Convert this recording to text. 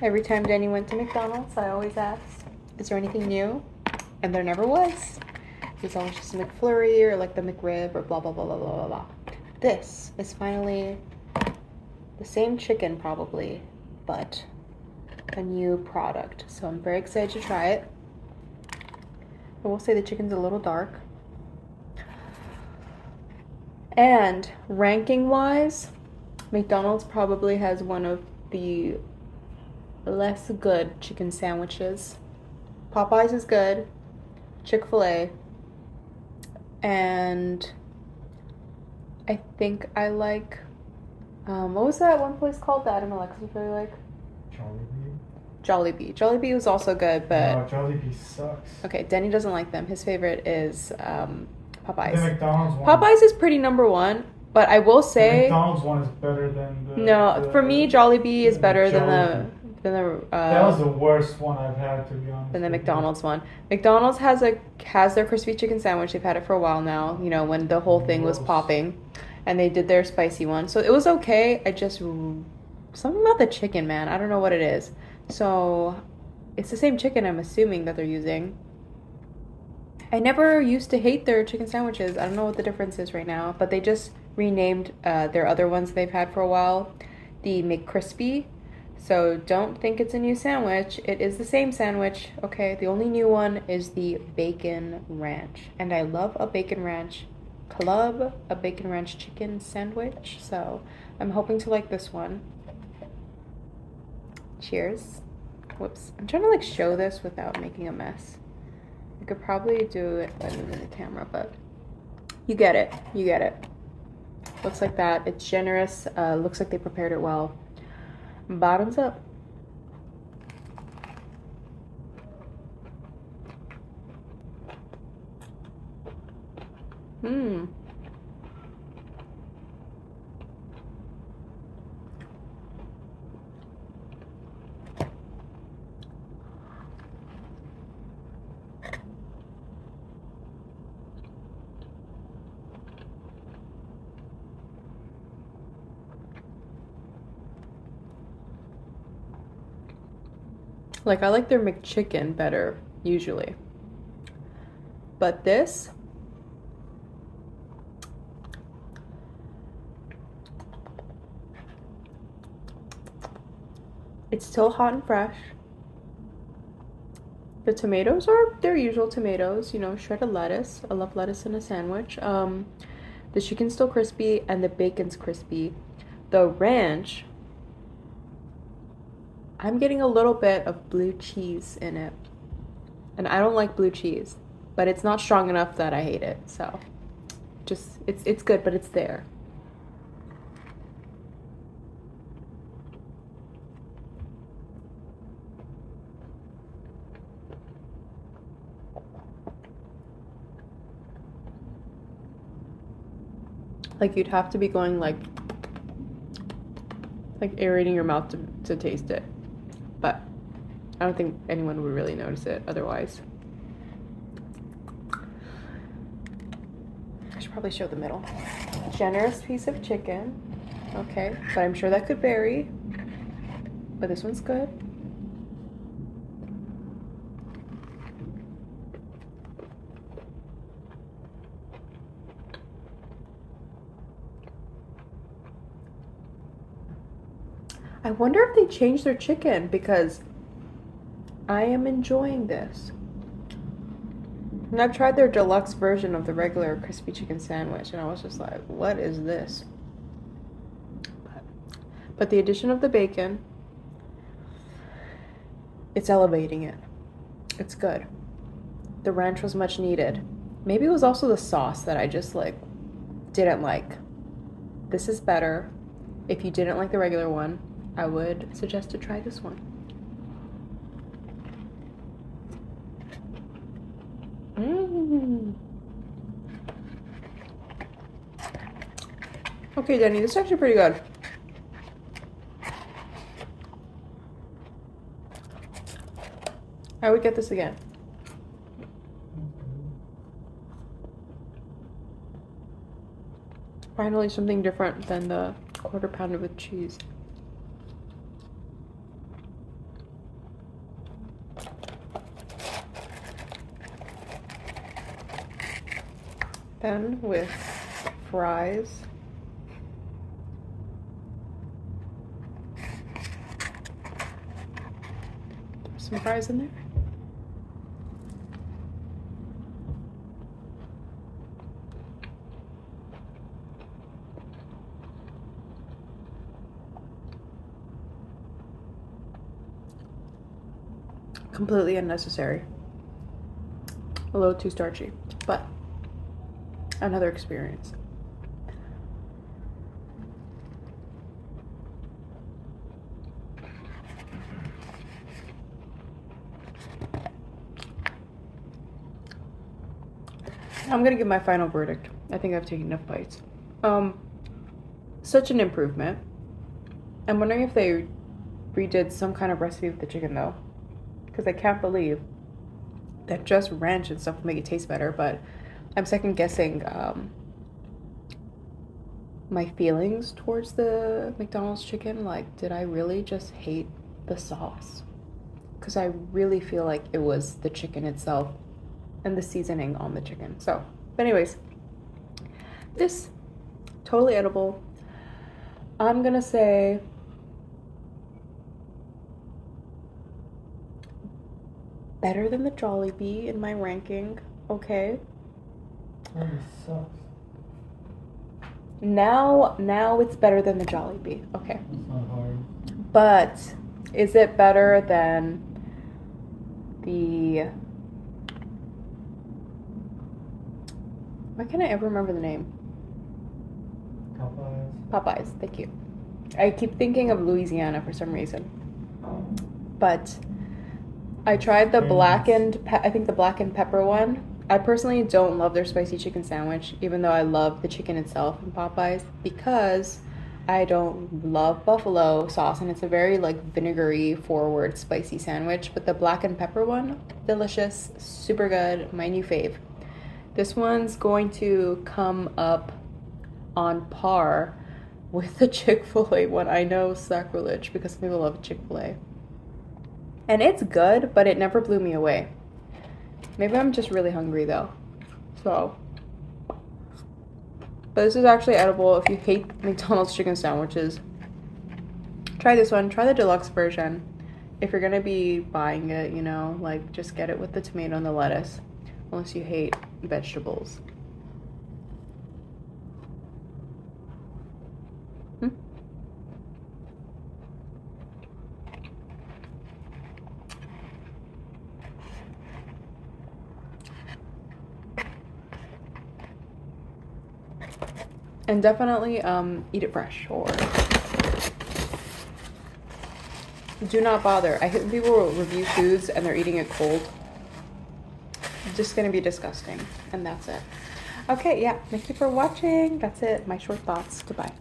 Every time Denny went to McDonald's, I always asked, is there anything new? And there never was. It was always just a McFlurry or like the McRib or blah, blah, blah, blah, blah, blah, blah. This is finally the same chicken probably, but a new product. So I'm very excited to try it. I will say the chicken's a little dark. And ranking wise, McDonald's probably has one of the less good chicken sandwiches. Popeyes is good. Chick-fil-A. And I think I like, what was that one place called that Adam and Alexis really like? Jollibee. Jollibee was also good, but... No, Jollibee sucks. Okay, Denny doesn't like them. His favorite is Popeyes. The McDonald's one. Popeyes is pretty number one, but I will say... The McDonald's one is better than the... No, for me, Jollibee is better than the... that was the worst one I've had, to be honest. Than the McDonald's one. McDonald's has their crispy chicken sandwich. They've had it for a while now, you know, when the whole thing was popping. And they did their spicy one. So it was okay. Something about the chicken, man. I don't know what it is. So it's the same chicken, I'm assuming, that they're using. I never used to hate their chicken sandwiches. I don't know what the difference is right now. But they just renamed their other ones they've had for a while the McCrispy. So don't think it's a new sandwich. It is the same sandwich. Okay, the only new one is the bacon ranch. And I love a bacon ranch club, a bacon ranch chicken sandwich. So I'm hoping to like this one. Cheers. Whoops. I'm trying to like show this without making a mess. I could probably do it better than the camera, but you get it. You get it. Looks like that. It's generous. Looks like they prepared it well. Bottoms up. Like, I like their McChicken better, usually. But this... it's still hot and fresh. The tomatoes are their usual tomatoes, you know, shredded lettuce. I love lettuce in a sandwich. The chicken's still crispy and the bacon's crispy. The ranch... I'm getting a little bit of blue cheese in it. And I don't like blue cheese, but it's not strong enough that I hate it. So just it's good, but it's there. Like you'd have to be going like aerating your mouth to taste it. But I don't think anyone would really notice it otherwise. I should probably show the middle. Generous piece of chicken. Okay, but I'm sure that could vary. But this one's good. I wonder if they changed their chicken because I am enjoying this. And I've tried their deluxe version of the regular crispy chicken sandwich and I was just like, what is this? But the addition of the bacon, it's elevating it. It's good. The ranch was much needed. Maybe it was also the sauce that I just like didn't like. This is better. If you didn't like the regular one, I would suggest to try this one. Okay, Denny, this is actually pretty good. I would get this again. Finally, something different than the quarter pounder with cheese. Then with fries. Some fries in there. Completely unnecessary. A little too starchy, but another experience. I'm gonna give my final verdict. I think I've taken enough bites. Such an improvement. I'm wondering if they redid some kind of recipe with the chicken though, because I can't believe that just ranch and stuff will make it taste better. But I'm second guessing my feelings towards the McDonald's chicken. Like, did I really just hate the sauce? Because I really feel like it was the chicken itself and the seasoning on the chicken. So, but anyways, this totally edible. I'm gonna say better than the Jollibee in my ranking. Okay. That sucks. Now it's better than the Jollibee. Okay. It's not hard. But is it better than the... Why can't I ever remember the name? Popeyes, thank you. I keep thinking of Louisiana for some reason. But I tried the I think the blackened pepper one. I personally don't love their spicy chicken sandwich, even though I love the chicken itself in Popeyes, because I don't love buffalo sauce, and it's a very like vinegary forward spicy sandwich. But the blackened pepper one, delicious, super good, my new fave. This one's going to come up on par with the Chick-fil-A one. I know, sacrilege, because people love Chick-fil-A. And it's good, but it never blew me away. Maybe I'm just really hungry though. So, but this is actually edible. If you hate McDonald's chicken sandwiches, try this one. Try the deluxe version. If you're gonna be buying it, you know, like just get it with the tomato and the lettuce, unless you hate vegetables. And definitely eat it fresh, or do not bother. I hate when people review foods and they're eating it cold. It's just gonna be disgusting. And that's it. Okay, yeah, thank you for watching. That's it, my short thoughts. Goodbye.